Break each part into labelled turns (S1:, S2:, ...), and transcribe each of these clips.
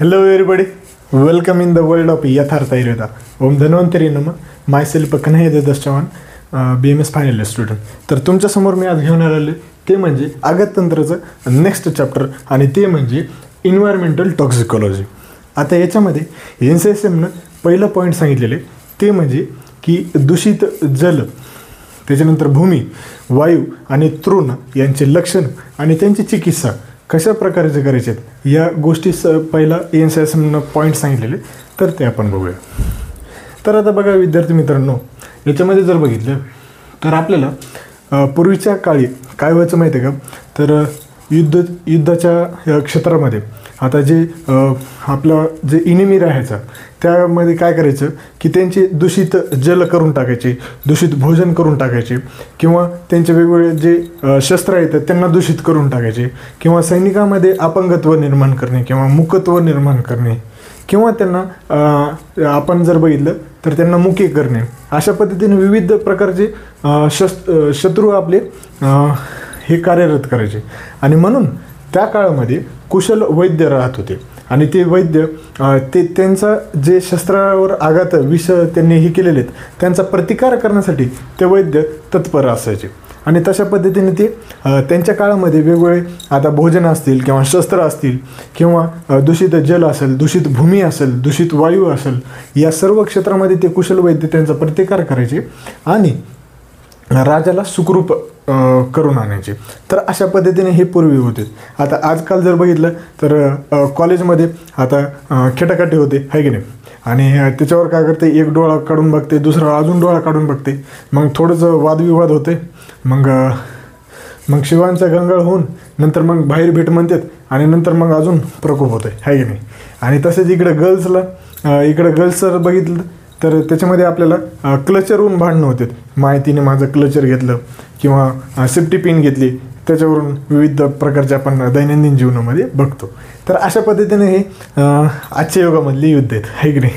S1: Hello everybody, welcome in the world of यथार्थ आयुर्वेदा. ओम धन्वंतरी नमः. Myself Kanhaiya Devdas Chavan, BMS final student. तर तुमच्यासमोर मी आज घेऊन आलेले ते म्हणजे आगततंत्राचं नेक्स्ट चॅप्टर आणि ते म्हणजे इन्व्हायरमेंटल टॉक्सिकोलॉजी. आता याच्यामध्ये NCSMनं पहिलं पॉईंट सांगितलेले ते म्हणजे की दूषित जल, त्याच्यानंतर भूमी, वायू आणि तृण यांचे लक्षण आणि त्यांची चिकित्सा कशा प्रकारचे करायचे आहेत या गोष्टी पहिला NCSMनं पॉईंट सांगितलेले, तर ते आपण बघूया. तर आता बघा विद्यार्थी मित्रांनो, याच्यामध्ये जर बघितलं तर आपल्याला पूर्वीच्या काळी काय व्हायचं माहिती आहे का, तर युद्धाच्या क्षेत्रामध्ये आता जे आपलं जे इनिमी राहायचा त्यामध्ये काय करायचं की त्यांचे दूषित जल करून टाकायचे, दूषित भोजन करून टाकायचे, किंवा त्यांचे वेगवेगळे जे शस्त्र येतात त्यांना दूषित करून टाकायचे, किंवा सैनिकामध्ये अपंगत्व निर्माण करणे किंवा मुकत्व निर्माण करणे, किंवा त्यांना आपण जर बघितलं तर त्यांना मुके करणे. अशा पद्धतीने विविध प्रकारचे शत्रू आपले हे कार्यरत करायचे. आणि म्हणून त्या काळामध्ये कुशल वैद्य राहत होते आणि ते वैद्य ते त्यांचा जे शस्त्रावर आघात विष त्यांनी हे केलेले आहेत त्यांचा प्रतिकार करण्यासाठी ते वैद्य तत्पर असायचे. आणि तशा पद्धतीने ते त्यांच्या काळामध्ये वेगवेगळे आता भोजन असतील किंवा शस्त्र असतील किंवा दूषित जल असेल, दूषित भूमी असेल, दूषित वायू असेल, या सर्व क्षेत्रामध्ये ते कुशल वैद्य त्यांचा प्रतिकार करायचे आणि राजाला सुखरूप करून आणायचे. तर अशा पद्धतीने हे पूर्वी होते. आता आजकाल जर बघितलं तर कॉलेजमध्ये आता खेटाकाटी होते आहे की नाही, आणि त्याच्यावर काय करते, एक डोळा काढून बघते, दुसरा अजून डोळा काढून बघते, मग थोडंसं वादविवाद होते, मग शिवांचा गंगाळ होऊन नंतर मग बाहेर भेट म्हणतात आणि नंतर मग अजून प्रकोप होते आहे की नाही. आणि तसेच इकडं गर्ल्स जर बघितलं तर त्याच्यामध्ये आपल्याला क्लचरवरून भांडणं होते, माहितीने माझं क्लचर घेतलं किंवा सेफ्टी पिन घेतली, त्याच्यावरून विविध प्रकारचे आपण दैनंदिन जीवनामध्ये बघतो. तर अशा पद्धतीने हे आजच्या युगामधली युद्ध आहेत आहे की नाही.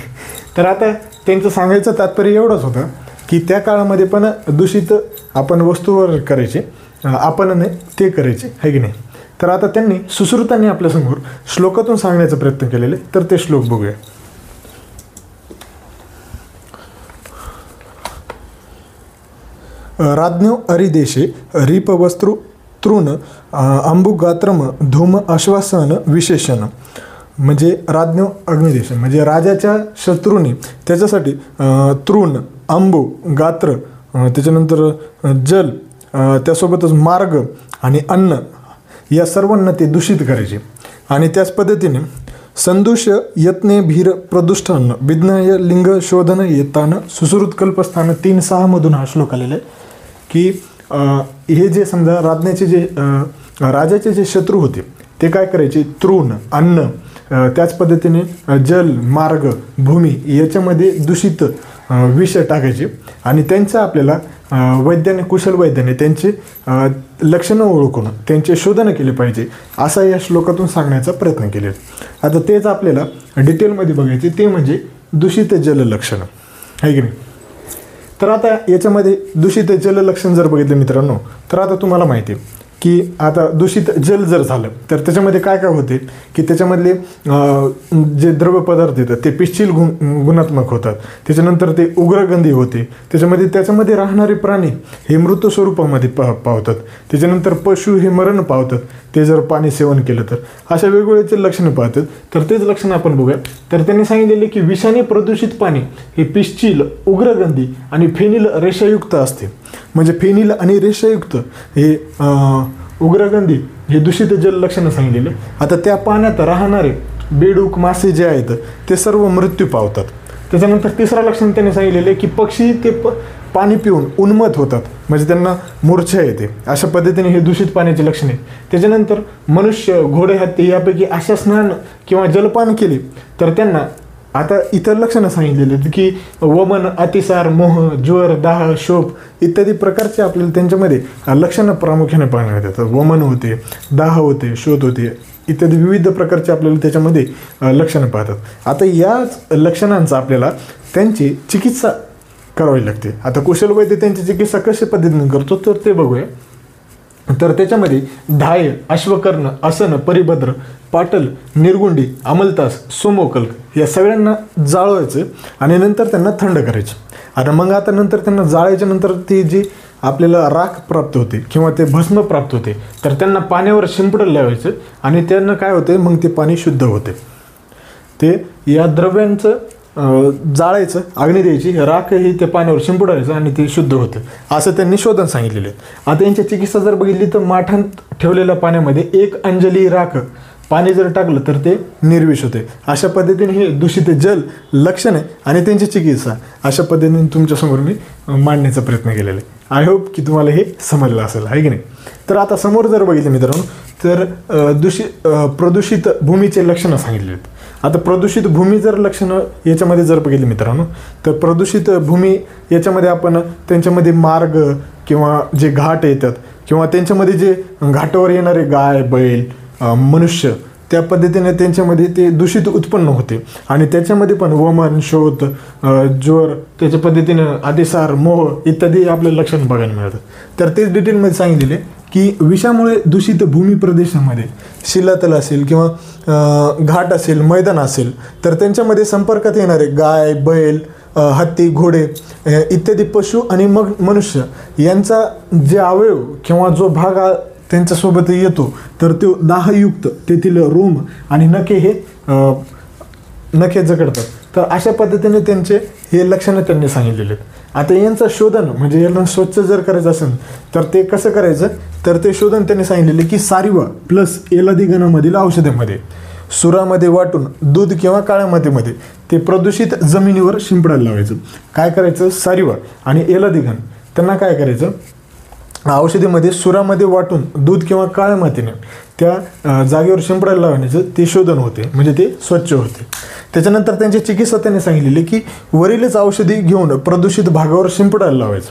S1: तर आता त्यांचं सांगायचं तात्पर्य एवढंच होतं की त्या काळामध्ये पण दूषित आपण वस्तूवर करायचे, आपण नाही ते करायचे आहे की नाही. तर आता त्यांनी सुश्रुतांनी आपल्यासमोर श्लोकातून सांगण्याचा प्रयत्न केलेले, तर ते श्लोक बघूया. राज्ञो अरिदेशे रिपवस्त्रु तृण अंबुगात्रम धूम आश्वासन विशेषण. म्हणजे राज्ञो अग्निदेश म्हणजे राजाच्या शत्रूंनी त्याच्यासाठी तृण, अंबू, गात्र, त्याच्यानंतर जल, त्यासोबतच मार्ग आणि अन्न या सर्वांना ते दूषित करायचे. आणि त्याच पद्धतीने संदूष्य यत्ने भीर प्रदुष्टान विज्ञाय लिंग शोधन येतान सुश्रुत कल्पस्थान 3:6 मधून हा श्लोक आलेला आहे की हे जे समजा राजाचे जे शत्रू होते ते काय करायचे, तृण, अन्न, त्याच पद्धतीने जल, मार्ग, भूमी याच्यामध्ये दूषित विष टाकायचे आणि त्यांचं आपल्याला वैद्याने, कुशल वैद्याने त्यांचे लक्षणं ओळखून त्यांचे शोधन केले पाहिजे असा या श्लोकातून सांगण्याचा प्रयत्न केले. आता तेच आपल्याला डिटेलमध्ये बघायचे, ते म्हणजे दूषित जल लक्षणं आहे की नाही. तर आता याच्यामध्ये दूषित जल लक्षण जर बघितलं मित्रांनो, तर आता तुम्हाला माहिती आहे की आता दूषित जल जर झालं तर त्याच्यामध्ये काय काय होते की त्याच्यामधले जे द्रव्य पदार्थ येतात ते पिष्टील गुणात्मक होतात, त्याच्यानंतर ते उग्रगंधी होते, त्याच्यामध्ये राहणारे प्राणी हे मृत स्वरूपामध्ये पावतात, त्याच्यानंतर पशु हे मरण पावतात ते जर पाणी सेवन केलं तर, अशा वेगवेगळ्याचे लक्षणं पाहतात. तर तेच लक्षण आपण बघूया. तर त्यांनी सांगितलेले की विषाने प्रदूषित पाणी हे पिष्टील, उग्रगंधी आणि फेनिल रेषायुक्त असते. म्हणजे फेनिल आणि रेषायुक्त हे उग्रगंधी हे दूषित जल लक्षणं सांगितलेले. आता त्या पाण्यात राहणारे बेडूक, मासे जे आहेत ते सर्व मृत्यू पावतात. त्याच्यानंतर तिसरं लक्षण त्यांनी सांगितलेले की पक्षी ते पाणी पिऊन उन्मत्त होतात, म्हणजे त्यांना मूर्छा येते. अशा पद्धतीने हे दूषित पाण्याचे लक्षण आहे. त्याच्यानंतर मनुष्य, घोडे, हत्ती यापैकी अशा स्नान किंवा जलपान केले तर त्यांना आता इतर लक्षणं सांगितलेली आहेत की वमन, अतिसार, मोह, ज्वर, दाह, शोप इत्यादी प्रकारचे आपल्याला त्यांच्यामध्ये लक्षणं प्रामुख्याने पाहण्यात येतात. वमन होते, दाह होते, शोध होते इत्यादी विविध प्रकारचे आपल्याला त्याच्यामध्ये लक्षणं पाहतात. आता याच लक्षणांचा आपल्याला त्यांची चिकित्सा करावी लागते. आता कुशल वैद्य त्यांची चिकित्सा कशा पद्धतीने करतो तर ते बघूया. तर त्याच्यामध्ये ढाय, अश्वकर्ण, आसन, परिभद्र, पाटल, निर्गुंडी, अमलतास, सोमोकल्क या सगळ्यांना जाळवायचं आणि नंतर त्यांना थंड करायचं. आणि मग आता नंतर त्यांना जाळायच्या नंतर ती जी आपल्याला राख प्राप्त होते किंवा ते भस्म प्राप्त होते, तर त्यांना पाण्यावर शिंपडायला लावायचं आणि त्यांना काय होते, मग ते पाणी शुद्ध होते. ते या द्रव्यांचं जाळायचं, अग्नी द्यायची, राख ही त्या पाण्यावर शिंपडायचं आणि ते शुद्ध होतं, असं त्यांनी शोधन सांगितलेले. आता यांची चिकित्सा जर बघितली तर माठात ठेवलेल्या पाण्यामध्ये 1 अंजली राख पाणी जर टाकलं तर ते निर्विष होते. अशा पद्धतीने हे दूषित जल, लक्षणे आणि त्यांची चिकित्सा अशा पद्धतीने तुमच्यासमोर मी मांडण्याचा प्रयत्न केलेला आहे. आय होप की तुम्हाला हे समजलं असेल, आहे की नाही. तर आता समोर जर बघितलं मित्रांनो तर प्रदूषित भूमीचे लक्षणं सांगितले आहेत. आता प्रदूषित भूमी जर लक्षणं याच्यामध्ये जर बघितली मित्रांनो तर प्रदूषित भूमी याच्यामध्ये आपण त्यांच्यामध्ये मार्ग किंवा जे घाट येतात किंवा त्यांच्यामध्ये जे घाटावर येणारे गाय, बैल, मनुष्य त्या पद्धतीने त्यांच्यामध्ये ते दूषित उत्पन्न होते आणि त्याच्यामध्ये पण वमन, शोथ, ज्वर, त्याच्या पद्धतीनं अतिसार, मोह इत्यादी आपलं लक्षण बघायला मिळतं. तर तेच डिटेलमध्ये सांगितलेले की विषामुळे दूषित भूमी प्रदेशामध्ये शिलातल असेल किंवा घाट असेल, मैदान असेल तर त्यांच्यामध्ये संपर्कात येणारे गाय, बैल, हत्ती, घोडे इत्यादी पशु आणि मग मनुष्य यांचा जे अवयव किंवा जो भाग त्यांच्यासोबत येतो तर तो दाहयुक्त तेथील रोम आणि नखे जगडतात. तर अशा पद्धतीने त्यांचे हे लक्षणं त्यांनी सांगितलेले आहेत. आता यांचं शोधन म्हणजे यांना स्वच्छ जर करायचं असेल तर ते कसं करायचं, तर ते शोधन त्यांनी सांगितलेले की सारिवा प्लस एलादी गणामधील औषधामध्ये सुरामध्ये वाटून दूध किंवा काळ्या मातीमध्ये ते प्रदूषित जमिनीवर शिंपडायला लावायचं. काय करायचं, सारिवा आणि एलादी गण त्यांना काय करायचं, औषधीमध्ये सुरामध्ये वाटून दूध किंवा काळ्या मातीने त्या जागेवर शिंपडायला लावण्याचं ते शोधन होते, म्हणजे ते स्वच्छ होते. त्याच्यानंतर त्यांची चिकित्सा त्यांनी सांगितलेली की वरीलच औषधी घेऊन प्रदूषित भागावर शिंपडायला लावायचं.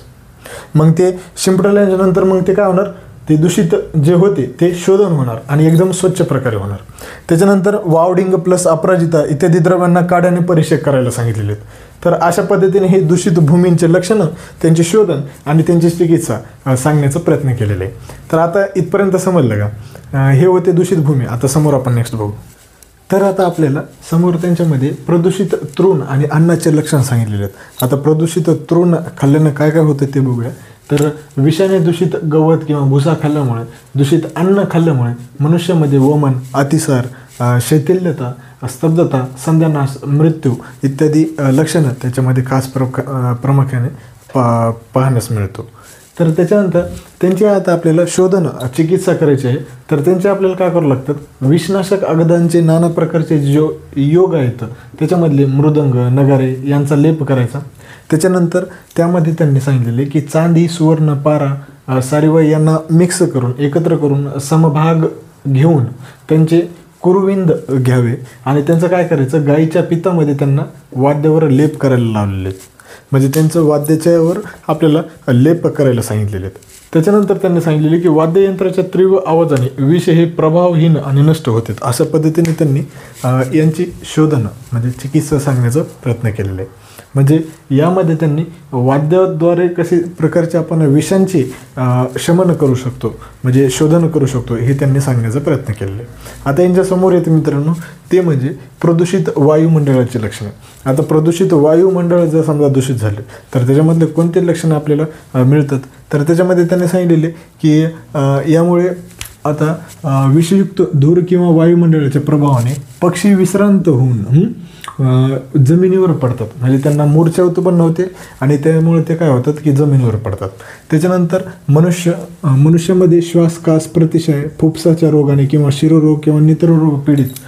S1: मग ते शिंपडल्यानंतर मग ते काय होणार, ते दूषित जे होते ते शोधन होणार आणि एकदम स्वच्छ प्रकारे होणार. त्याच्यानंतर वावडिंग प्लस अपराजिता इत्यादी द्रव्यांना काढ्याने परीक्षक करायला सांगितलेले आहेत. तर अशा पद्धतीने हे दूषित भूमींचे लक्षणं, त्यांचे शोधन आणि त्यांची चिकित्सा सांगण्याचा प्रयत्न केलेला आहे. तर आता इथपर्यंत समजलं का, हे होते दूषित भूमी. आता समोर आपण नेक्स्ट बघू. तर आता आपल्याला समोर त्यांच्यामध्ये प्रदूषित तृण आणि अन्नाचे लक्षण सांगितलेले आहेत. आता प्रदूषित तृण खाल्ल्यानं काय काय होतं ते बघूया. तर विषाने दूषित गवत किंवा भुसा खाल्ल्यामुळे, दूषित अन्न खाल्ल्यामुळे मनुष्यामध्ये वमन, अतिसार, शैथिल्यता, स्तब्धता, संध्यानाश, मृत्यू इत्यादी लक्षणं त्याच्यामध्ये खास प्रामुख्याने पाहण्यास मिळतो. तर त्याच्यानंतर त्यांची आता आपल्याला शोधन चिकित्सा करायची आहे. तर त्यांचे आपल्याला काय करावं लागतात, विषनाशक अगदांचे नाना प्रकारचे जो योग आहेत त्याच्यामधले मृदंग, नगारे यांचा लेप करायचा. त्याच्यानंतर त्यामध्ये त्यांनी सांगितलेले की चांदी, सुवर्ण, पारा, सारिवा यांना मिक्स करून एकत्र करून समभाग घेऊन त्यांचे कुरुविंद घ्यावे आणि त्यांचं काय करायचं, गाईच्या पित्तामध्ये त्यांना वाद्यावर लेप करायला लावलेले आहेत. म्हणजे त्यांचं वाद्याच्यावर आपल्याला लेप करायला सांगितलेले आहेत. त्याच्यानंतर त्यांनी सांगितलेले की वाद्ययंत्राच्या तीव्र आवाजाने विष हे प्रभावहीन आणि नष्ट होते. अशा पद्धतीने त्यांनी यांची शोधन म्हणजे चिकित्सा सांगण्याचा प्रयत्न केलेला आहे. म्हणजे यामध्ये त्यांनी वाद्याद्वारे कसे प्रकारचे आपण विषांची शमन करू शकतो, म्हणजे शोधन करू शकतो, हे त्यांनी सांगण्याचा प्रयत्न केलेला आहे. आता यांच्यासमोर येते मित्रांनो ते म्हणजे प्रदूषित वायुमंडळाची लक्षणे. आता प्रदूषित वायुमंडळ जर समजा दूषित झाले तर त्याच्यामधले कोणते लक्षणं आपल्याला मिळतात, तर त्याच्यामध्ये त्यांनी सांगितलेले की यामुळे आता विषयुक्त धूर किंवा वायुमंडळाच्या प्रभावाने पक्षी विश्रांत होऊन जमिनीवर पडतात. म्हणजे त्यांना मूर्छा उत्पन्न होते आणि त्यामुळे ते काय होतात की जमिनीवर पडतात. त्याच्यानंतर मनुष्यामध्ये श्वासकास, प्रतिशय, फुफ्साच्या रोगाने किंवा शिरोरोग किंवा नेत्ररोग पीडित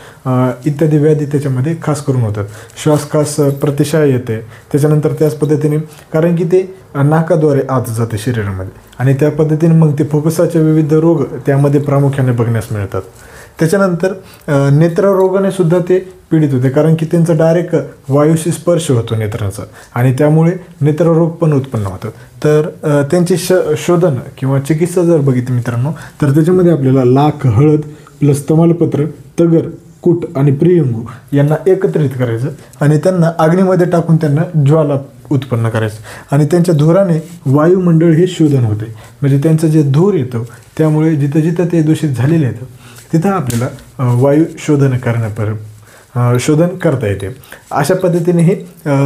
S1: इत्यादी व्याधी त्याच्यामध्ये खास करून होतात. श्वासकास, प्रतिशय येते. त्याच्यानंतर त्याच पद्धतीने कारण की ते नाकाद्वारे आत जाते शरीरामध्ये आणि त्या पद्धतीने मग ते फुफ्फुसाचे विविध रोग त्यामध्ये प्रामुख्याने बघण्यास मिळतात. त्याच्यानंतर नेत्ररोगाने सुद्धा ते पीडित होते कारण की त्यांचा डायरेक्ट वायूशी स्पर्श होतो नेत्रांचा आणि त्यामुळे नेत्ररोग पण उत्पन्न होतात. तर त्यांची शोधन किंवा चिकित्सा जर बघितली मित्रांनो तर त्याच्यामध्ये आपल्याला लाख, हळद प्लस तमालपत्र, तगर, कूट आणि प्रियंगू यांना एकत्रित करायचं आणि त्यांना अग्नीमध्ये टाकून त्यांना ज्वाला उत्पन्न करायचं आणि त्यांच्या धुराने वायुमंडळ हे शोधन होते. म्हणजे त्यांचं जे धूर येतं त्यामुळे जिथं जिथं ते दूषित झालेले आहेत तिथं आपल्याला वायू शोधन शोधन करता येते. अशा पद्धतीने हे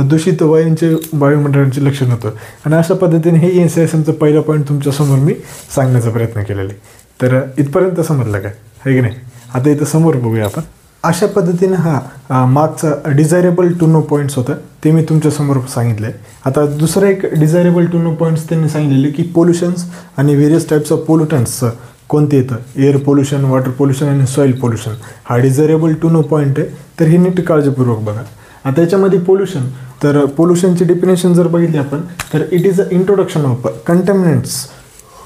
S1: दूषित वायुमंडळांचे लक्षण होतं आणि अशा पद्धतीने हे NCSMचं पहिला पॉईंट तुमच्यासमोर मी सांगण्याचा प्रयत्न केलेला आहे. तर इथपर्यंत समजलं काय आहे की नाही. आता इथं समोर बघूया आपण. अशा पद्धतीने हा मागचा डिझायरेबल टू नो पॉईंट्स होता ते मी तुमच्यासमोर सांगितलं आहे. आता दुसरं एक डिझायरेबल टू नो पॉईंट्स त्यांनी सांगितलेले की पोल्युशन्स आणि व्हेरियस टाईप्स ऑफ पोल्युटन्स कोणते येतं. एअर पोल्युशन, वॉटर पोल्युशन आणि सॉईल पोल्युशन हा डिझायरेबल टू नो पॉईंट आहे. तर हे नीट काळजीपूर्वक बघा. आता याच्यामध्ये पोल्युशन, तर पोल्युशनची डेफिनेशन जर बघितली आपण तर it is a introduction of contaminants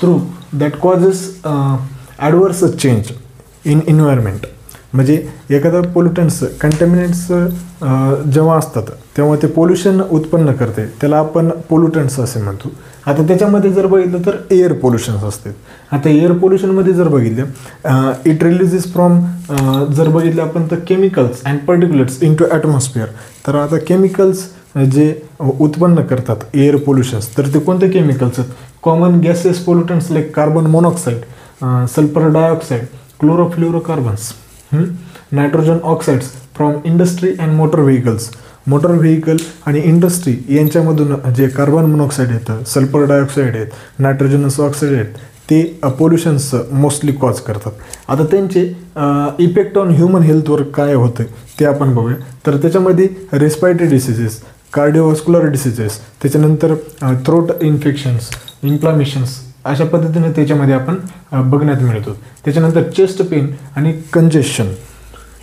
S1: through that causes adverse change in environment. म्हणजे एखादं पोल्युटन्स कंटॅमिनंट्स जेव्हा असतात तेव्हा ते पोल्युशन उत्पन्न करते, त्याला आपण पोल्युटंट्स असे म्हणतो. आता त्याच्यामध्ये जर बघितलं तर एअर पोल्युशन्स असते. आता एअर पोल्युशनमध्ये जर बघितलं इट रिलीजेस फ्रॉम जर बघितलं आपण तर chemicals and particulates into atmosphere. तर आता केमिकल्स जे उत्पन्न करतात एअर पोल्युशन्स तर ते कोणते केमिकल्स आहेत. Common gases pollutants like carbon monoxide, sulphur dioxide, chlorofluorocarbons, nitrogen oxides from industry and motor vehicles. Motor vehicle आणि इंडस्ट्री यांच्यामधून जे कार्बन मोनॉक्साईड येतं, सल्फर डायऑक्साईड आहेत, नायट्रोजनस ऑक्साईड आहेत ते पोल्युशन्स मोस्टली कॉज करतात. आता त्यांचे इफेक्ट ऑन ह्युमन हेल्थवर काय होतं ते आपण बघूया. तर त्याच्यामध्ये रेस्पिरेटरी डिसीजेस, कार्डिओव्हास्क्युलर डिसीजेस, त्याच्यानंतर थ्रोट इन्फेक्शन्स, इन्फ्लामेशन्स अशा पद्धतीने त्याच्यामध्ये आपण बघण्यात मिळतो. त्याच्यानंतर चेस्ट पेन आणि कंजेशन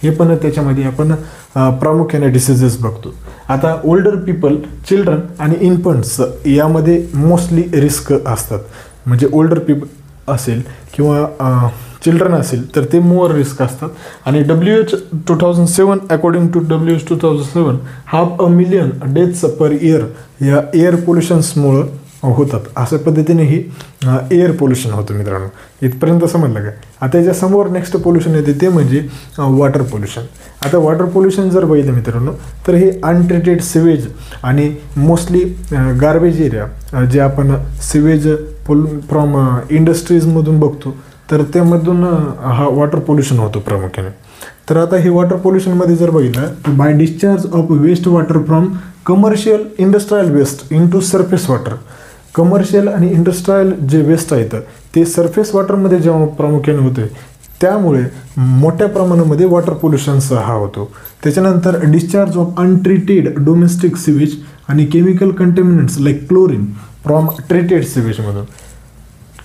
S1: हे पण त्याच्यामध्ये आपण प्रामुख्याने डिसीजेस बघतो. आता ओल्डर पीपल, चिल्ड्रन आणि इन्फंट्स यामध्ये मोस्टली रिस्क असतात. म्हणजे ओल्डर पीपल असेल किंवा चिल्ड्रन असेल तर ते मोर रिस्क असतात. आणि WHO 2007 according to WHO 2007 500,000 deaths per year या एअर पोल्युशन्समुळं होतात. अशा पद्धतीने ही एअर पोल्युशन होतं मित्रांनो. इथपर्यंत समजलं काय. आता याच्यासमोर नेक्स्ट पोल्युशन येते ते म्हणजे वॉटर पोल्युशन. आता वॉटर पोल्युशन जर बघितलं मित्रांनो तर हे अनट्रीटेड सिवेज आणि मोस्टली गार्बेज एरिया जे आपण सिवेज फ्रॉम इंडस्ट्रीजमधून बघतो तर त्यामधून हा वॉटर पोल्युशन होतो प्रामुख्याने. तर आता हे वॉटर पोल्युशनमध्ये जर बघितलं तर by discharge of waste water from commercial industrial waste into surface water. Commercial आणि इंडस्ट्रियल जे वेस्ट आहेत ते सरफेस वॉटरमध्ये जेव्हा प्रामुख्याने होते त्यामुळे मोठ्या प्रमाणामध्ये वॉटर पोल्युशन्स हा होतो. त्याच्यानंतर discharge of untreated domestic sewage आणि chemical contaminants like chlorine from treated सिवेजमधून.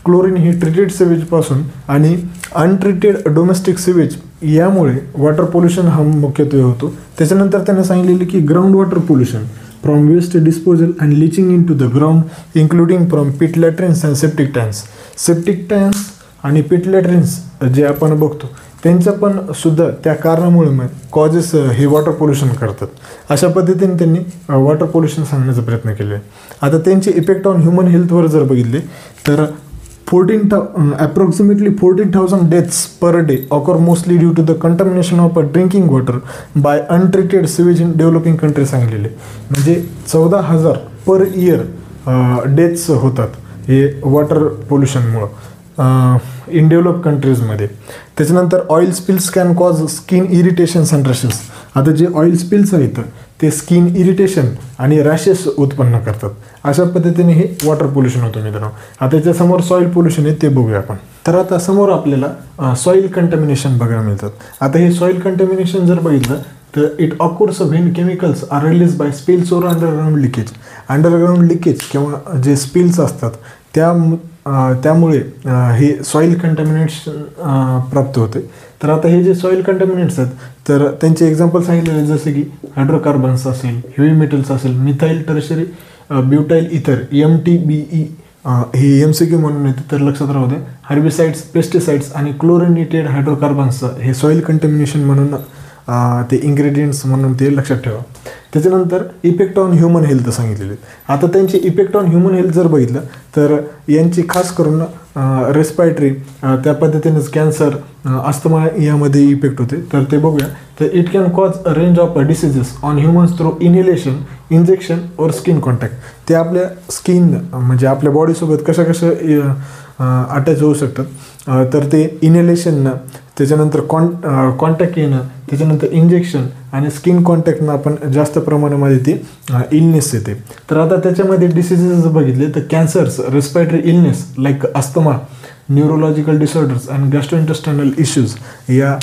S1: क्लोरीन ही ट्रीटेड सिवेजपासून आणि अनट्रीटेड डोमेस्टिक सिवेज यामुळे वॉटर पोल्युशन हा मुख्यत्वे होतो. त्याच्यानंतर त्याने सांगितलेले की ground water pollution from waste disposal and leaching into the ground including from pit latrines and septic tanks. Septic tanks आणि पिट लॅट्रिन्स जे आपण बघतो त्यांचं पण सुद्धा त्या कारणामुळे मग कॉजेस हे वॉटर पोल्युशन करतात. अशा पद्धतीने त्यांनी वॉटर पोल्युशन सांगण्याचा प्रयत्न केले. आता त्यांचे इफेक्ट ऑन ह्युमन हेल्थवर जर बघितले तर approximately 14,000 deaths per day occur mostly due to the contamination of drinking water by untreated sewage in developing countries सांगितलेले. म्हणजे 14,000 पर इयर डेथ्स होतात हे वॉटर पोल्युशनमुळं इन डेव्हलप कंट्रीजमध्ये. त्याच्यानंतर oil spills can cause skin irritations and rashes. आता जे oil spills आहेत ते स्किन इरिटेशन आणि रॅशेस उत्पन्न करतात. अशा पद्धतीने हे वॉटर पोल्युशन होतं मित्रांनो. आता याच्यासमोर सॉईल पोल्युशन आहे ते बघूया आपण. तर आता समोर आपल्याला सॉईल कंटॅमिनेशन बघायला मिळतात. आता हे सॉईल कंटॅमिनेशन जर बघितलं तर it occurs when chemicals are release by spills or underground leakage. Underground leakage किंवा जे स्पिल्स असतात त्यामुळे हे सॉईल कंटॅमिनेशन प्राप्त होते. तर आता हे जे सॉईल कंटॅमिनेट्स आहेत तर त्यांचे एक्झाम्पल सांगितलेले जसे की हायड्रोकार्बन्स असेल, हेवी मेटल्स असेल, मिथाईल टर्शरी ब्युटाईल इथर MTBE हे MCQ म्हणून येते तर लक्षात राहू द्या. हर्बिसाइड्स, पेस्टिसाइड्स आणि क्लोरिनेटेड हायड्रोकार्बन्स हे सॉईल कंटॅमिनेशन म्हणून ते इन्ग्रेडियंट्स म्हणून ते लक्षात ठेवा. त्याच्यानंतर इफेक्ट ऑन ह्युमन हेल्थ सांगितलेले. आता त्यांचे इफेक्ट ऑन ह्युमन हेल्थ जर बघितलं तर यांची खास करून रेस्पायटरी त्या पद्धतीनेच कॅन्सर, अस्थमा यामध्ये इफेक्ट होते. तर ते बघूया. तर it can cause a range of diseases on humans through inhalation, injection और स्किन कॉन्टॅक्ट. ते आपल्या स्किन म्हणजे आपल्या बॉडीसोबत कशा अटॅच होऊ शकतात. तर ते इनहेलेशननं, त्याच्यानंतर कॉन्टॅक्ट येणं, त्याच्यानंतर इंजेक्शन आणि स्किन कॉन्टॅक्टनं आपण जास्त प्रमाणामध्ये ती इलनेस येते. तर आता त्याच्यामध्ये डिसीजेस बघितले तर cancers, respiratory illness like asthma, neurological disorders आणि गॅस्ट्रोइंटेस्टायनल इश्यूज या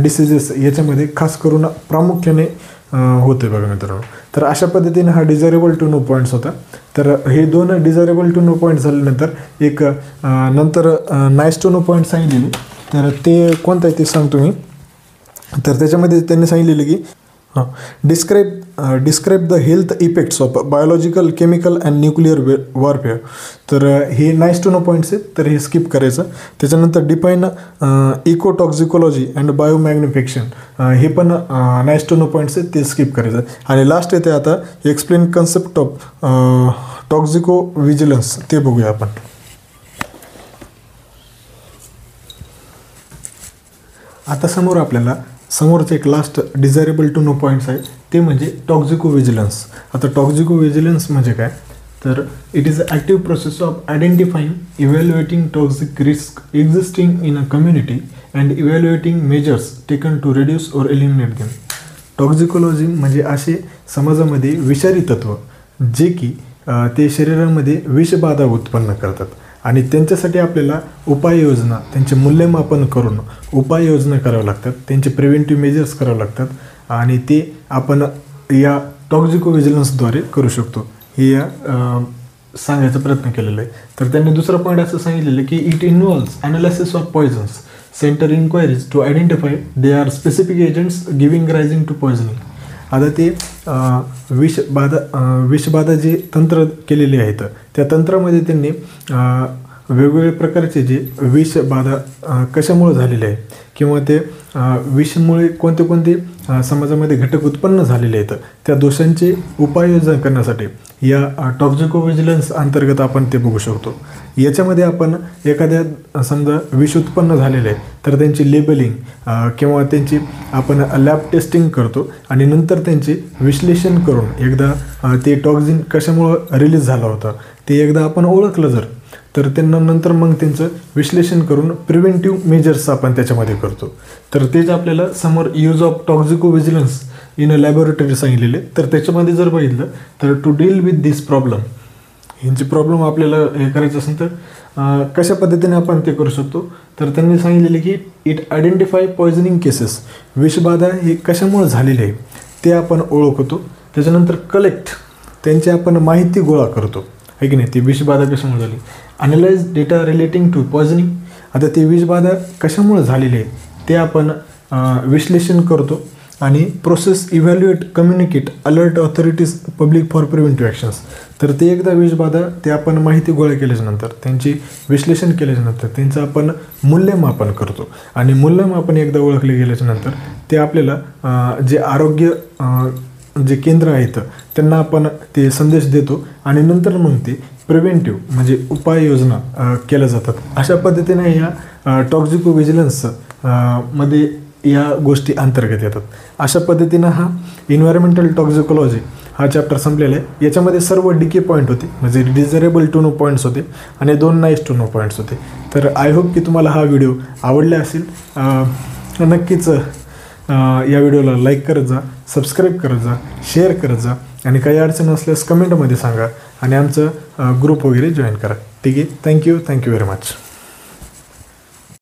S1: डिसीजेस याच्यामध्ये खास करून प्रामुख्याने होते बघा मित्रांनो. तर अशा पद्धतीने हा डिझायरेबल टू नो पॉईंट्स होता. तर हे 2 डिझायरेबल टू नो पॉईंट झाल्यानंतर एक नंतर नाईस टू नो पॉईंट सांगितलेले. तर ते कोणतं आहे ते सांगतो मी. तर त्याच्यामध्ये त्यांनी सांगितलेलं की describe the health effects of biological, chemical and nuclear warfare. तर हे नाईस टू नो पॉईंट्स आहेत, तर हे स्किप करायचं. त्याच्यानंतर डिफाईन इकोटॉक्झिकोलॉजी अँड बायोमॅग्निफिकेशन, हे पण नाईस टू नो पॉईंट्स आहेत, ते स्किप करायचं. आणि लास्ट येते आता explain concept of toxicovigilance, ते बघूया आपण. आता समोरचं एक last desirable to know points आहे, ते म्हणजे टॉक्झिको विजिलन्स. आता टॉक्झिको विजिलन्स म्हणजे काय, तर it is a active process of identifying, evaluating toxic risk existing in a community and evaluating measures taken to reduce or eliminate them. Toxicology म्हणजे असे समाजामध्ये विषारी तत्व जे की ते शरीरामध्ये विषबाधा उत्पन्न करतात आणि त्यांच्यासाठी आपल्याला उपाययोजना, त्यांचे मूल्यमापन करून उपाययोजना कराव्या लागतात, त्यांचे प्रिव्हेंटिव्ह मेजर्स करावे लागतात आणि ते आपण या टॉक्झिको विजिलन्सद्वारे करू शकतो. हे या सांगायचा प्रयत्न केलेला आहे. तर त्यांनी दुसरा पॉईंट असं सांगितलेलं की it involves analysis of poisons, centre inquiries to identify they are specific agents giving rising to poisoning. आता ते विषबाधा जे तंत्र केलेले आहेत त्या तंत्रामध्ये त्यांनी वेगवेगळ्या प्रकारचे जे विषबाधा कशामुळे झालेले आहे किंवा ते विषमुळे कोणते समाजामध्ये घटक उत्पन्न झालेले आहेत त्या दोषांची उपाययोजना करण्यासाठी या टॉक्झिको विजिलन्स अंतर्गत आपण ते बघू शकतो. याच्यामध्ये आपण एखाद्या समजा विष उत्पन्न झालेले आहे तर त्यांची लेबलिंग किंवा त्यांची आपण लॅब टेस्टिंग करतो आणि नंतर त्यांचे विश्लेषण करून एकदा ते टॉक्झिन कशामुळं रिलीज झाला होता ते एकदा आपण ओळखलं जर तर त्यांना नंतर मग त्यांचं विश्लेषण करून प्रिव्हेंटिव्ह मेजर्स आपण त्याच्यामध्ये करतो. तर तेच आपल्याला समोर use of toxicovigilance in a laboratory सांगितलेले. तर त्याच्यामध्ये जर बघितलं तर to deal with this problem, ह्यांची प्रॉब्लेम आपल्याला हे करायचं असेल तर कशा पद्धतीने आपण ते करू शकतो. तर त्यांनी सांगितलेले की इट आयडेंटिफाय पॉयझनिंग केसेस, विषबाधा हे कशामुळे झालेले आहे ते आपण ओळखतो. त्याच्यानंतर कलेक्ट, त्यांची आपण माहिती गोळा करतो आहे की नाही, ती विषबाधा कशामुळे झाली. Analyse data relating to poisoning, आता ती विषबाधा कशामुळे झालेली आहे ते आपण विश्लेषण करतो आणि process evaluate, communicate, alert authorities public for preventive actions. तर ते एकदा विषबाधा ते आपण माहिती गोळा केल्याच्यानंतर त्यांची विश्लेषण केल्याच्यानंतर त्यांचं आपण मूल्यमापन करतो आणि मूल्यमापन एकदा ओळखले गेल्याच्यानंतर ते आपल्याला जे आरोग्य जे केंद्र आहेत त्यांना आपण ते संदेश देतो आणि नंतर मग ते प्रिव्हेंटिव्ह म्हणजे उपाययोजना केल्या जातात. अशा पद्धतीने या टॉक्झिको विजिलन्स मध्ये या गोष्टी अंतर्गत येतात. अशा पद्धतीनं हा इन्व्हायरमेंटल टॉक्झिकोलॉजी हा चॅप्टर संपलेला आहे. याच्यामध्ये सर्व डीके पॉईंट होते म्हणजे डिझायरेबल टू नो पॉईंट्स होते आणि 2 नाईस टू नो पॉईंट्स होते. तर आय होप की तुम्हाला हा व्हिडिओ आवडला असेल. नक्कीच या व्हिडिओला लाईक करत जा, सबस्क्राईब करत जा, शेअर करत जा आणि काही अडचण असल्यास कमेंटमध्ये सांगा आणि आमचं ग्रुप वगैरे जॉईन करा. ठीक आहे. Thank you very much.